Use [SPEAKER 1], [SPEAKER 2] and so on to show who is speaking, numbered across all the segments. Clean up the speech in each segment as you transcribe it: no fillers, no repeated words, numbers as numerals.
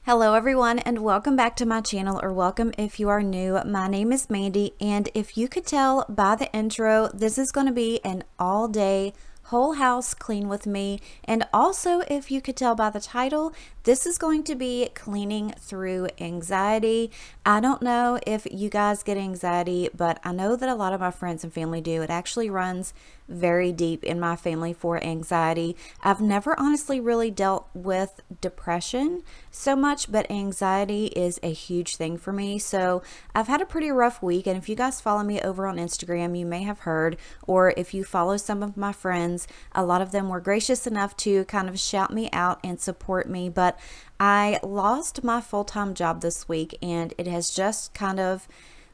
[SPEAKER 1] Hello everyone and welcome back to my channel, or welcome if you are new. My name is Mandy, and if you could tell by the intro, this is going to be an all-day whole house clean with me. And also, if you could tell by the title, this is going to be cleaning through anxiety. I don't know if you guys get anxiety, but I know that a lot of my friends and family do. It actually runs very deep in my family for anxiety. I've never honestly really dealt with depression so much, but anxiety is a huge thing for me. So I've had a pretty rough week, and if you guys follow me over on Instagram, you may have heard, or if you follow some of my friends, a lot of them were gracious enough to kind of shout me out and support me. But I lost my full-time job this week, and it has just kind of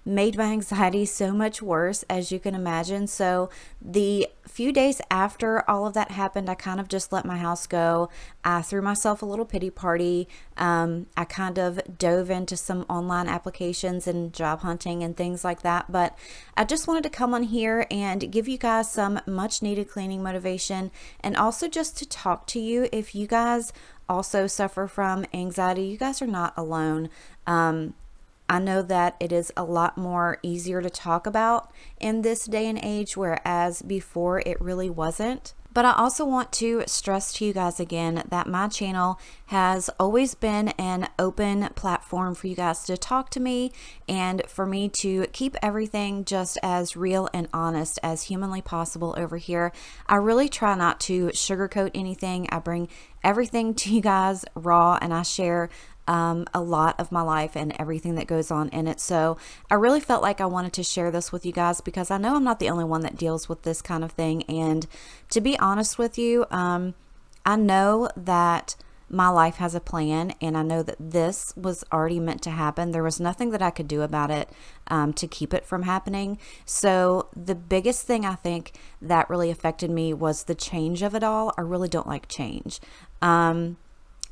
[SPEAKER 1] made my anxiety so much worse, as you can imagine. So the few days after all of that happened, I kind of just let my house go. I threw myself a little pity party. I kind of dove into some online applications and job hunting and things like that. But I just wanted to come on here and give you guys some much needed cleaning motivation, and also just to talk to you. If you guys also suffer from anxiety, you guys are not alone. I know that it is a lot more easier to talk about in this day and age, whereas before it really wasn't. But I also want to stress to you guys again that my channel has always been an open platform for you guys to talk to me, and for me to keep everything just as real and honest as humanly possible over here. I really try not to sugarcoat anything. I bring everything to you guys raw, and I share a lot of my life and everything that goes on in it. So I really felt like I wanted to share this with you guys, because I know I'm not the only one that deals with this kind of thing. And to be honest with you, I know that my life has a plan, and I know that this was already meant to happen. There was nothing that I could do about it to keep it from happening. So the biggest thing I think that really affected me was the change of it all. I really don't like change.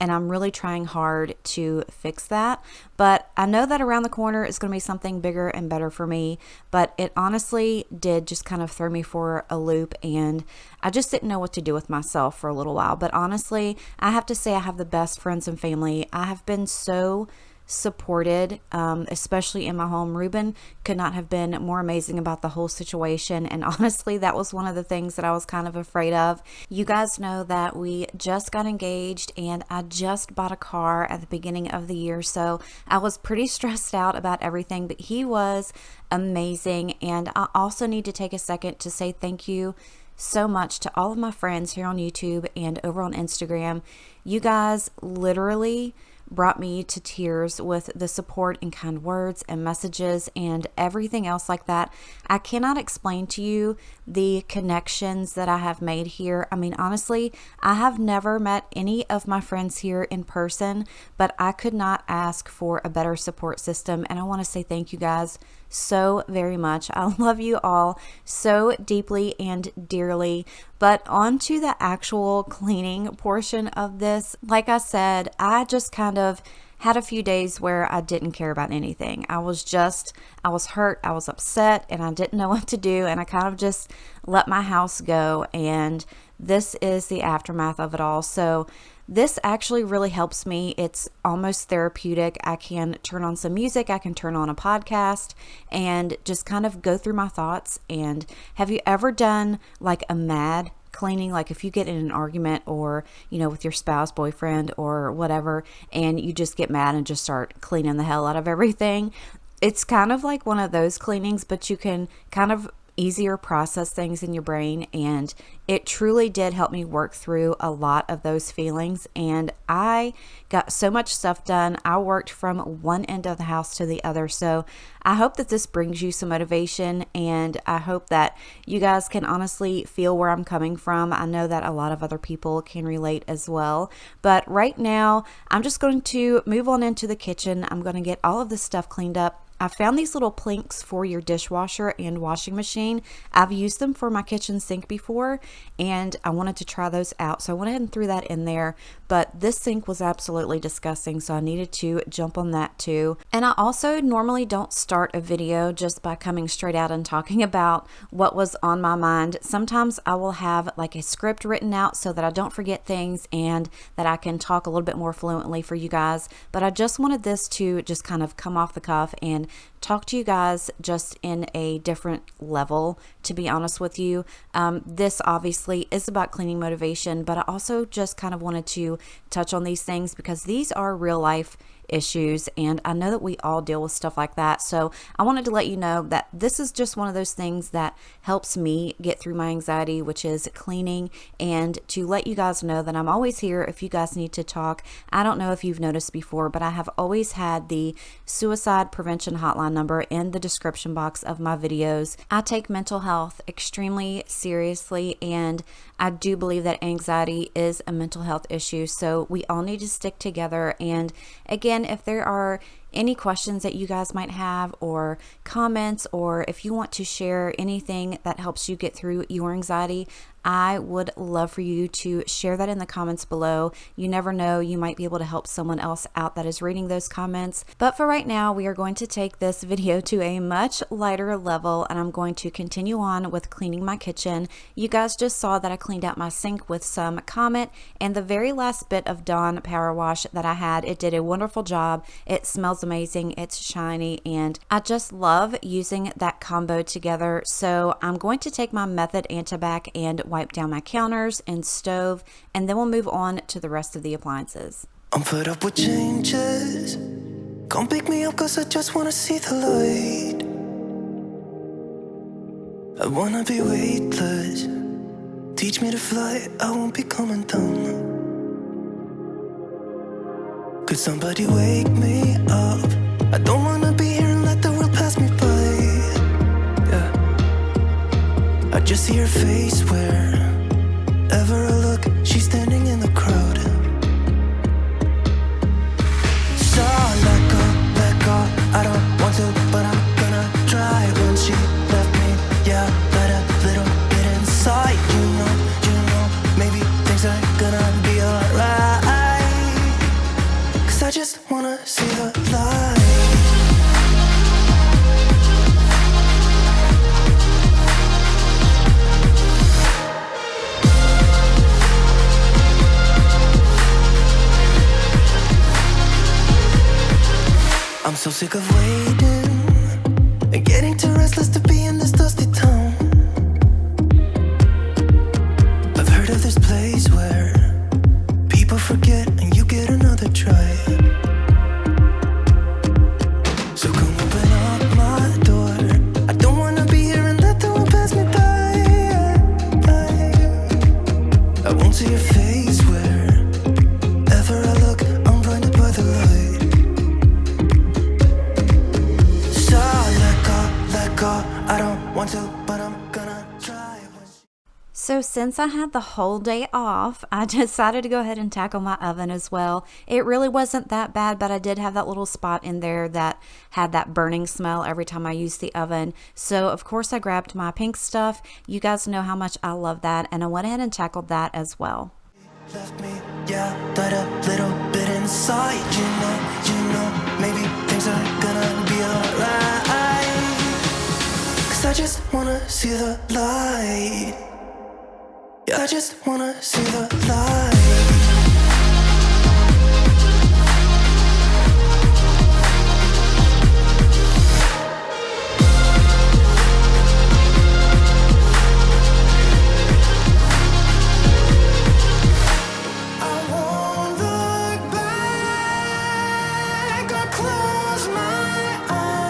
[SPEAKER 1] And I'm really trying hard to fix that. But I know that around the corner is going to be something bigger and better for me. But it honestly did just kind of throw me for a loop, and I just didn't know what to do with myself for a little while. But honestly, I have to say I have the best friends and family. I have been so supported, especially in my home. Ruben could not have been more amazing about the whole situation, and honestly, that was one of the things that I was kind of afraid of. You guys know that we just got engaged, and I just bought a car at the beginning of the year, so I was pretty stressed out about everything, but he was amazing. And I also need to take a second to say thank you so much to all of my friends here on YouTube and over on Instagram. You guys literally brought me to tears with the support and kind words and messages and everything else like that. I cannot explain to you the connections that I have made here. I mean, honestly, I have never met any of my friends here in person, but I could not ask for a better support system. And I want to say thank you guys so very much. I love you all so deeply and dearly. But on to the actual cleaning portion of this. Like I said, I just kind of had a few days where I didn't care about anything. I was hurt, I was upset, and I didn't know what to do, and I kind of just let my house go, and this is the aftermath of it all. So this actually really helps me. It's almost therapeutic. I can turn on some music, I can turn on a podcast, and just kind of go through my thoughts. And have you ever done like a mad cleaning? Like if you get in an argument, or with your spouse, boyfriend, or whatever, and you just get mad and just start cleaning the hell out of everything. It's kind of like one of those cleanings, but you can kind of easier process things in your brain, and it truly did help me work through a lot of those feelings. And I got so much stuff done. I worked from one end of the house to the other. So I hope that this brings you some motivation, and I hope that you guys can honestly feel where I'm coming from. I know that a lot of other people can relate as well. But right now, I'm just going to move on into the kitchen. I'm going to get all of this stuff cleaned up. I found these little plinks for your dishwasher and washing machine. I've used them for my kitchen sink before, and I wanted to try those out. So I went ahead and threw that in there, but this sink was absolutely disgusting, so I needed to jump on that too. And I also normally don't start a video just by coming straight out and talking about what was on my mind. Sometimes I will have like a script written out so that I don't forget things and that I can talk a little bit more fluently for you guys. But I just wanted this to just kind of come off the cuff and talk to you guys just in a different level, to be honest with you. This obviously is about cleaning motivation, but I also just kind of wanted to touch on these things because these are real life issues, and I know that we all deal with stuff like that. So I wanted to let you know that this is just one of those things that helps me get through my anxiety, which is cleaning, and to let you guys know that I'm always here if you guys need to talk. I don't know if you've noticed before, but I have always had the suicide prevention hotline number in the description box of my videos. I take mental health extremely seriously, and I do believe that anxiety is a mental health issue, so we all need to stick together. And again, if there are any questions that you guys might have or comments, or if you want to share anything that helps you get through your anxiety, I would love for you to share that in the comments below. You never know, you might be able to help someone else out that is reading those comments. But for right now, we are going to take this video to a much lighter level, and I'm going to continue on with cleaning my kitchen. You guys just saw that I cleaned out my sink with some Comet, and the very last bit of Dawn Power Wash that I had, it did a wonderful job. It smells amazing, it's shiny, and I just love using that combo together. So I'm going to take my Method Antibac and wipe down my counters and stove, and then we'll move on to the rest of the appliances.
[SPEAKER 2] I'm fed up with changes. Come pick me up, cause I just wanna see the light. I wanna be weightless. Teach me to fly, I won't be coming down. Could somebody wake me up? I don't wanna be here and let the world pass me by. Yeah. I just see her face wherever I look. She's standing in the crowd. So let go, I don't want to, but I'm gonna try. When she left me, yeah, let a little bit inside. You know, maybe things are gonna be alright. Cause I just wanna see the light. I'm so sick of waiting and getting too restless to be in this dusty town. I've heard of this place where people forget and you get another try. So come open up my door. I don't wanna be here and let the world pass me by. I won't see your face wherever I look. I'm blinded by the light. I don't want to, but I'm gonna try.
[SPEAKER 1] So since I had the whole day off, I decided to go ahead and tackle my oven as well. It really wasn't that bad, but I did have that little spot in there that had that burning smell every time I used the oven. So of course I grabbed my pink stuff. You guys know how much I love that, and I went ahead and tackled that as well.
[SPEAKER 2] Left me, yeah, but a little bit inside. You know, maybe things are gonna be alright. I just wanna see the light. Yeah, I just wanna see the light. I won't look back or close my eyes.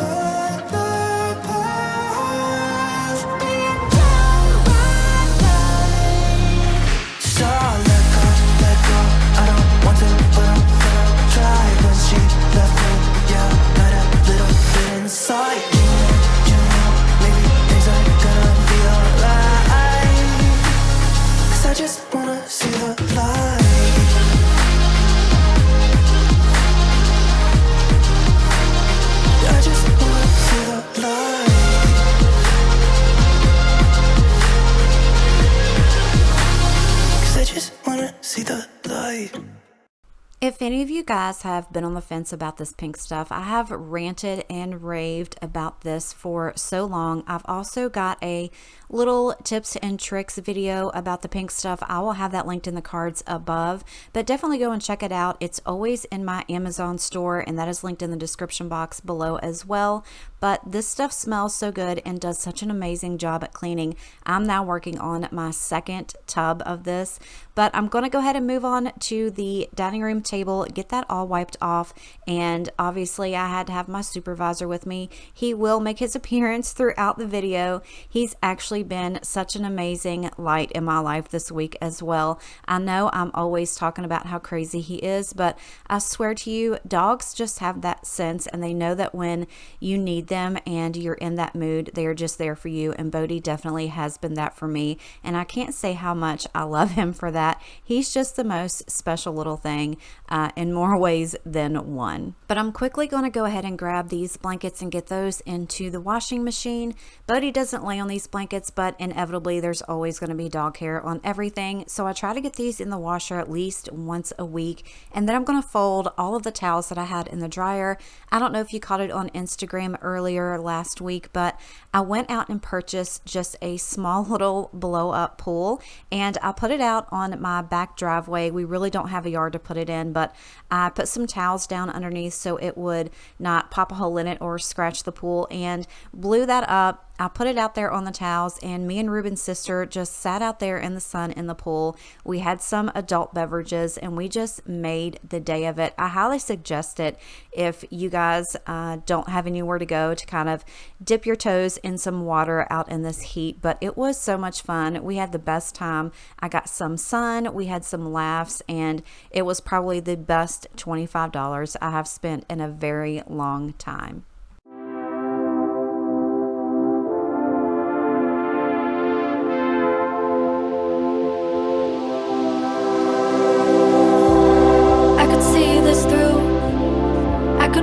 [SPEAKER 2] Let the past be done right now. So let go, I don't want to, but I'm gonna try. When she left me, yeah, got a little bit inside. You know, maybe things are gonna be alright. Cause I just wanna see the light. wanna see the light.
[SPEAKER 1] If any of you guys have been on the fence about this pink stuff, I have ranted and raved about this for so long. I've also got a little tips and tricks video about the pink stuff. I will have that linked in the cards above, but definitely go and check it out. It's always in my Amazon store, and that is linked in the description box below as well. But this stuff smells so good and does such an amazing job at cleaning. I'm now working on my second tub of this, but I'm going to go ahead and move on to the dining room table, get that all wiped off. And obviously I had to have my supervisor with me. He will make his appearance throughout the video. He's actually been such an amazing light in my life this week as well. I know I'm always talking about how crazy he is, but I swear to you, dogs just have that sense, and they know that when you need them and you're in that mood, they're just there for you. And Bodhi definitely has been that for me, and I can't say how much I love him for that. He's just the most special little thing in more ways than one. But I'm quickly going to go ahead and grab these blankets and get those into the washing machine. Bodhi doesn't lay on these blankets, but inevitably there's always going to be dog hair on everything, so I try to get these in the washer at least once a week. And then I'm going to fold all of the towels that I had in the dryer. I don't know if you caught it on Instagram earlier last week, but I went out and purchased just a small little blow up pool, and I put it out on my back driveway. We really don't have a yard to put it in, but I put some towels down underneath so it would not pop a hole in it or scratch the pool, and blew that up. I put it out there on the towels, and me and Ruben's sister just sat out there in the sun in the pool. We had some adult beverages, and we just made the day of it. I highly suggest it if you guys don't have anywhere to go to kind of dip your toes in some water out in this heat. But it was so much fun. We had the best time. I got some sun, we had some laughs, and it was probably the best $25 I have spent in a very long time.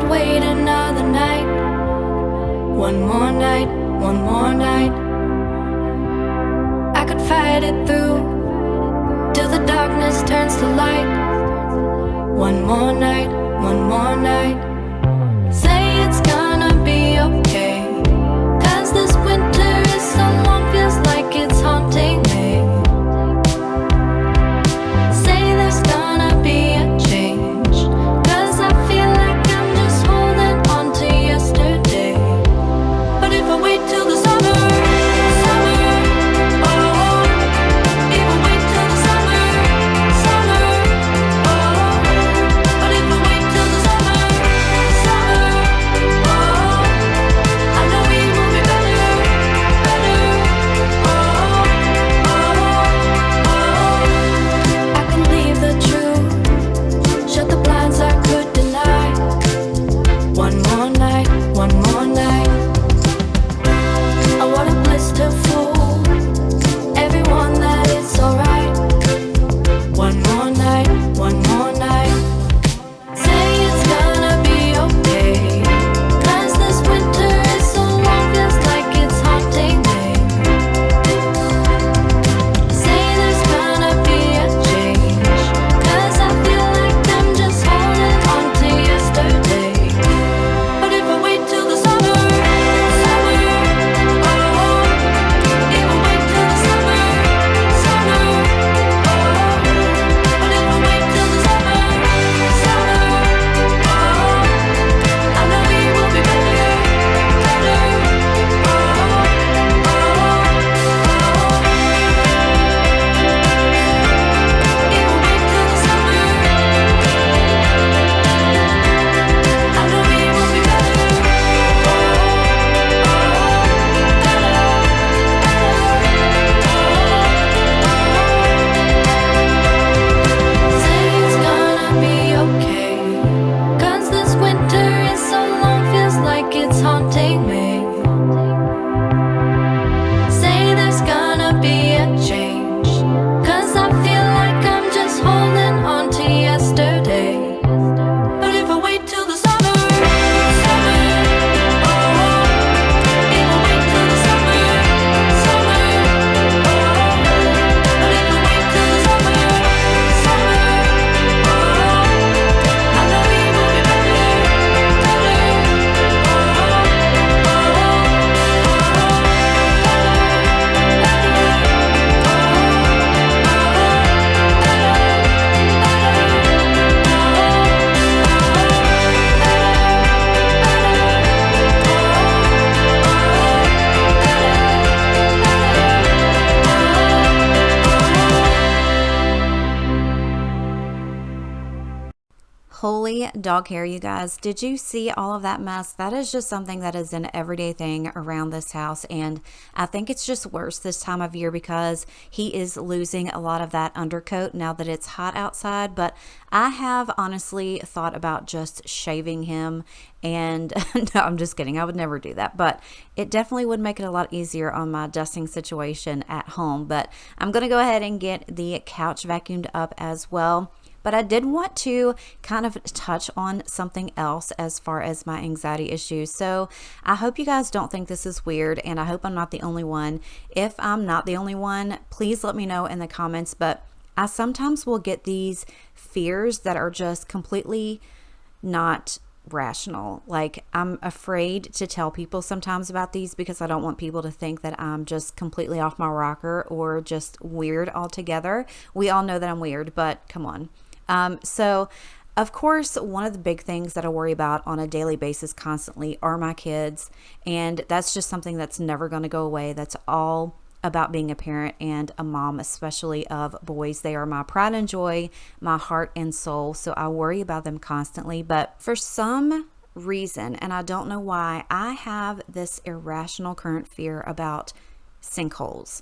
[SPEAKER 3] Wait another night, one more night. I could fight it through till the darkness turns to light. One more night, one more night. Say it's gonna be okay, 'cause this winter is so long, feels like it's haunting me. Say there's gonna be a change, 'cause I feel like I'm just holding on to yesterday. But if I wait till the summer, oh, if I wait till the summer, oh, but if I wait till the summer,
[SPEAKER 1] Holy dog hair, you guys. Did you see all of that mess? That is just something that is an everyday thing around this house. And I think it's just worse this time of year because he is losing a lot of that undercoat now that it's hot outside. But I have honestly thought about just shaving him. And no, I'm just kidding. I would never do that. But it definitely would make it a lot easier on my dusting situation at home. But I'm going to go ahead and get the couch vacuumed up as well. But I did want to kind of touch on something else as far as my anxiety issues. So I hope you guys don't think this is weird, and I hope I'm not the only one. If I'm not the only one, please let me know in the comments. But I sometimes will get these fears that are just completely not rational. Like, I'm afraid to tell people sometimes about these because I don't want people to think that I'm just completely off my rocker or just weird altogether. We all know that I'm weird, but come on. So of course, one of the big things that I worry about on a daily basis constantly are my kids. And that's just something that's never going to go away. That's all about being a parent and a mom, especially of boys. They are my pride and joy, my heart and soul. So I worry about them constantly. But for some reason, and I don't know why, I have this irrational current fear about sinkholes.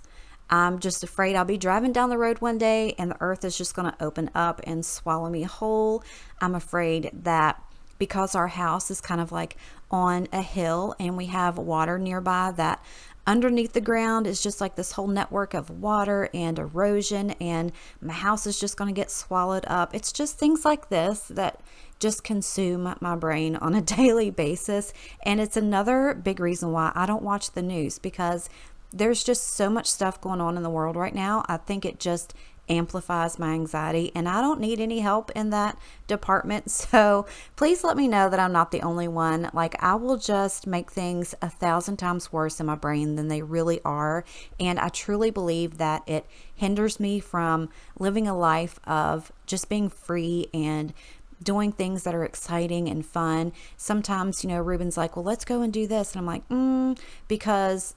[SPEAKER 1] I'm just afraid I'll be driving down the road one day and the earth is just going to open up and swallow me whole. I'm afraid that because our house is kind of like on a hill and we have water nearby, that underneath the ground is just like this whole network of water and erosion, and my house is just going to get swallowed up. It's just things like this that just consume my brain on a daily basis. And it's another big reason why I don't watch the news, because there's just so much stuff going on in the world right now. I think it just amplifies my anxiety, and I don't need any help in that department. So please let me know that I'm not the only one. Like, I will just make things 1,000 times worse in my brain than they really are. And I truly believe that it hinders me from living a life of just being free and doing things that are exciting and fun. Sometimes, Ruben's like, well, let's go and do this. And I'm like, because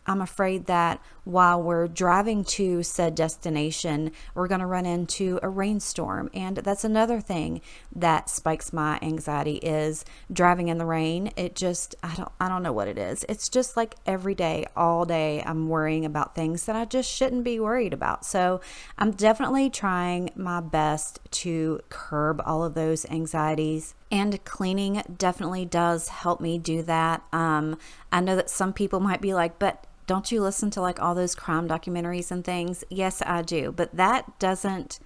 [SPEAKER 1] I'm afraid that while we're driving to said destination, we're going to run into a rainstorm. And that's another thing that spikes my anxiety, is driving in the rain. It just, I don't know what it is. It's just like every day, all day, I'm worrying about things that I just shouldn't be worried about. So I'm definitely trying my best to curb all of those anxieties. And cleaning definitely does help me do that. I know that some people might be like, but don't you listen to like all those crime documentaries and things? Yes, I do. But that doesn't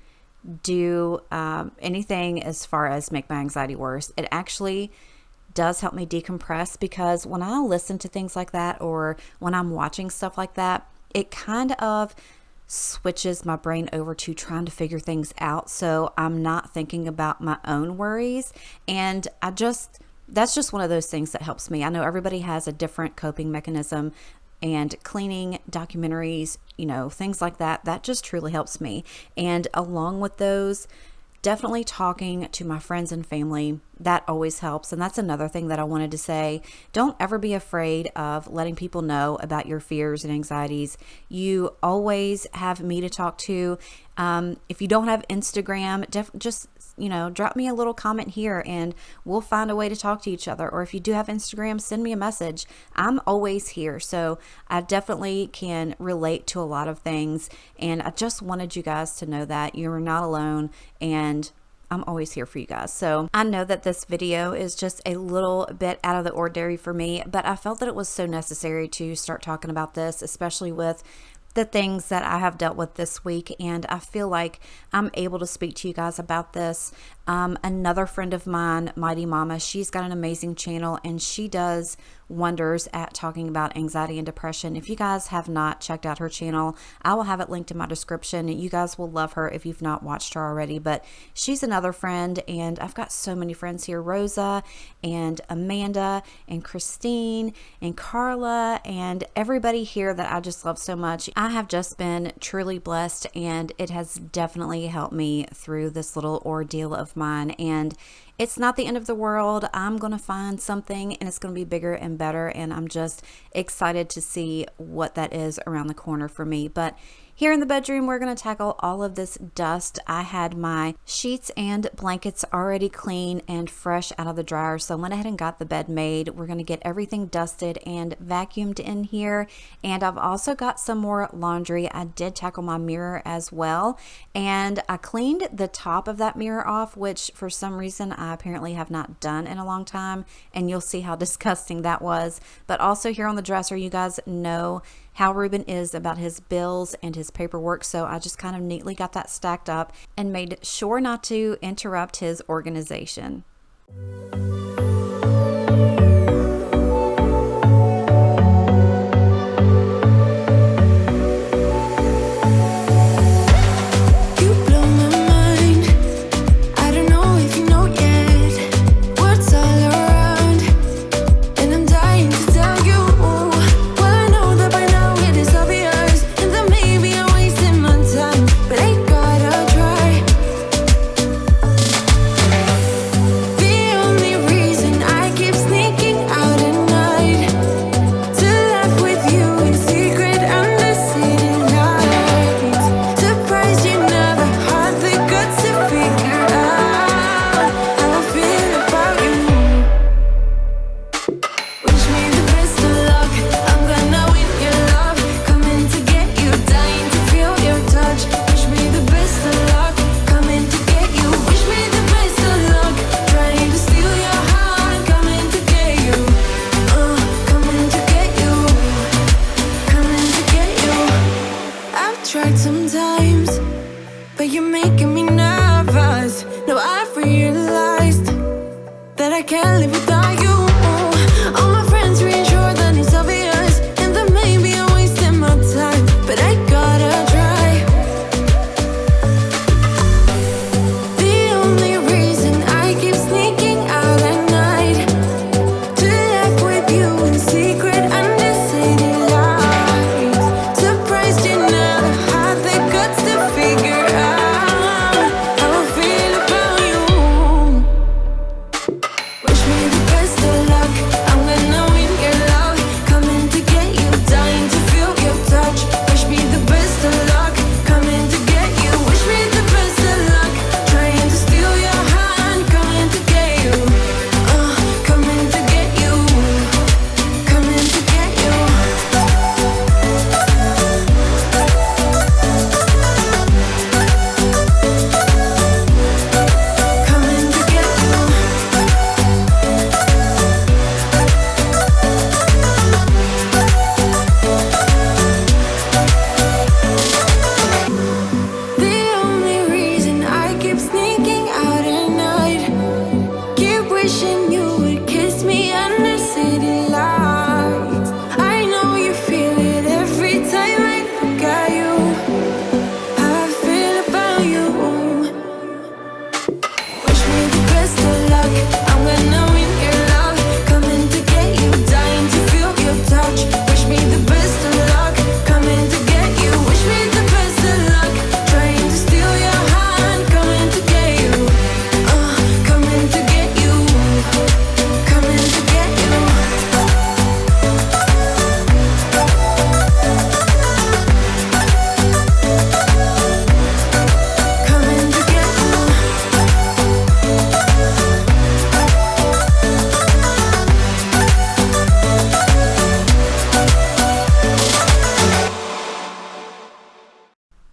[SPEAKER 1] do anything as far as make my anxiety worse. It actually does help me decompress, because when I listen to things like that, or when I'm watching stuff like that, it kind of switches my brain over to trying to figure things out. So I'm not thinking about my own worries. And that's just one of those things that helps me. I know everybody has a different coping mechanism, and cleaning, documentaries, things like that, that just truly helps me. And along with those, definitely talking to my friends and family, that always helps. And that's another thing that I wanted to say. Don't ever be afraid of letting people know about your fears and anxieties. You always have me to talk to. If you don't have Instagram, just drop me a little comment here and we'll find a way to talk to each other. Or if you do have Instagram, send me a message. I'm always here. So I definitely can relate to a lot of things. And I just wanted you guys to know that you're not alone, and I'm always here for you guys. So I know that this video is just a little bit out of the ordinary for me, but I felt that it was so necessary to start talking about this, especially with the things that I have dealt with this week. And I feel like I'm able to speak to you guys about this. Another friend of mine, Mighty Mama, she's got an amazing channel and she does wonders at talking about anxiety and depression. If you guys have not checked out her channel, I will have it linked in my description. You guys will love her if you've not watched her already, but she's another friend. And I've got so many friends here, Rosa and Amanda and Christine and Carla and everybody here that I just love so much. I have just been truly blessed, and it has definitely helped me through this little ordeal of mine. And it's not the end of the world. I'm going to find something and it's going to be bigger and better. And I'm just excited to see what that is around the corner for me. But Here in the bedroom, we're going to tackle all of this dust. I had my sheets and blankets already clean and fresh out of the dryer, so I went ahead and got the bed made. We're going to get everything dusted and vacuumed in here, and I've also got some more laundry. I did tackle my mirror as well, and I cleaned the top of that mirror off, which for some reason I apparently have not done in a long time, and you'll see how disgusting that was. But also here on the dresser, you guys know how Ruben is about his bills and his paperwork, so I just kind of neatly got that stacked up and made sure not to interrupt his organization.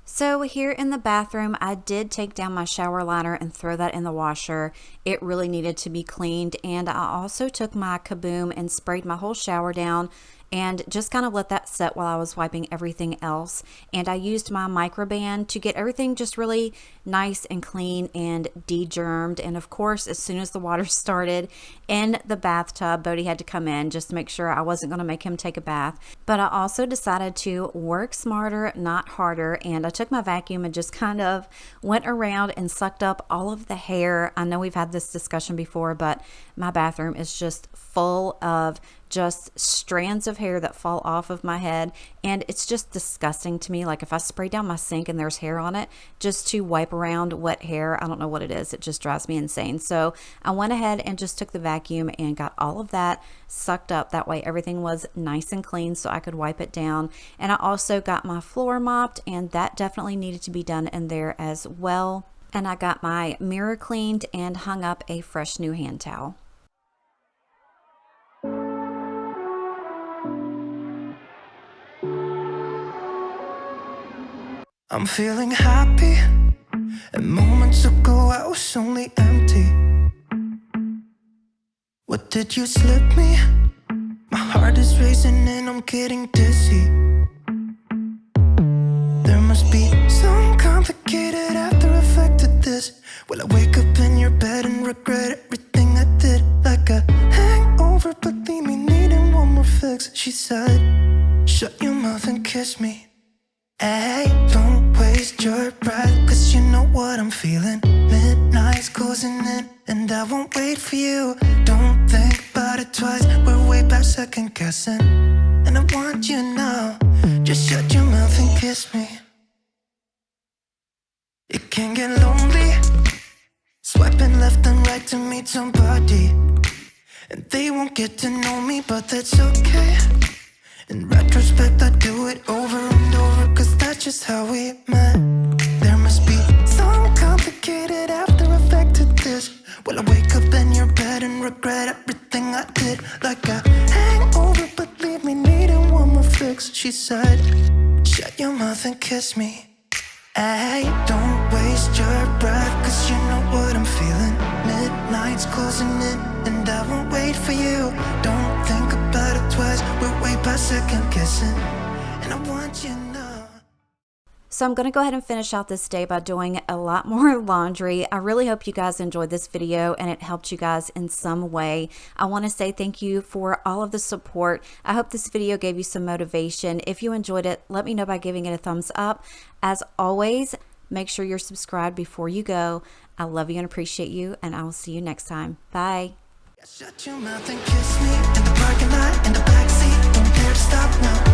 [SPEAKER 1] So here in the bathroom, I did take down my shower liner and throw that in the washer. It really needed to be cleaned, and I also took my Kaboom and sprayed my whole shower down and just kind of let that set while I was wiping everything else. And I used my microban to get everything just really nice and clean and de-germed. And of course, as soon as the water started in the bathtub, Bodhi had to come in just to make sure I wasn't going to make him take a bath. But I also decided to work smarter, not harder. And I took my vacuum and just kind of went around and sucked up all of the hair. I know we've had this discussion before, but my bathroom is just full of just strands of hair that fall off of my head, and it's just disgusting to me. Like if I spray down my sink and there's hair on it, just to wipe around wet hair, I don't know what it is, it just drives me insane. So I went ahead and just took the vacuum and got all of that sucked up. That way everything was nice and clean so I could wipe it down. And I also got my floor mopped, and that definitely needed to be done in there as well. And I got my mirror cleaned and hung up a fresh new hand towel.
[SPEAKER 2] I'm feeling happy, and moments ago I was only empty. What did you slip me? My heart is racing and I'm getting dizzy. There must be some complicated after effect of this. Will I wake up in your bed and regret everything I did? Like a hangover, but leave me needing one more fix. She said, shut your mouth and kiss me. Hey, don't waste your breath, cause you know what I'm feeling. Midnight's closing in, and I won't wait for you. Don't think about it twice, we're way past second guessing. And I want you now, just shut your mouth and kiss me. It can get lonely, swiping left and right to meet somebody. And they won't get to know me, but that's okay. In retrospect, I do it over and over, cause that's just how we met. There must be some complicated after effect to this. Will I wake up in your bed and regret everything I did? Like a hangover, but leave me needing one more fix. She said, shut your mouth and kiss me. Hey, don't waste your breath, cause you know what I'm feeling. Midnight's closing in, and I won't wait for you. Don't think about it twice, we're way past second guessing. And I want you now.
[SPEAKER 1] So I'm going to go ahead and finish out this day by doing a lot more laundry. I really hope you guys enjoyed this video and it helped you guys in some way. I want to say thank you for all of the support. I hope this video gave you some motivation. If you enjoyed it, let me know by giving it a thumbs up. As always, make sure you're subscribed before you go. I love you and appreciate you, and I will see you next time. Bye.
[SPEAKER 2] Shut your mouth and kiss me in the parking lot, in the backseat. Don't dare to stop now.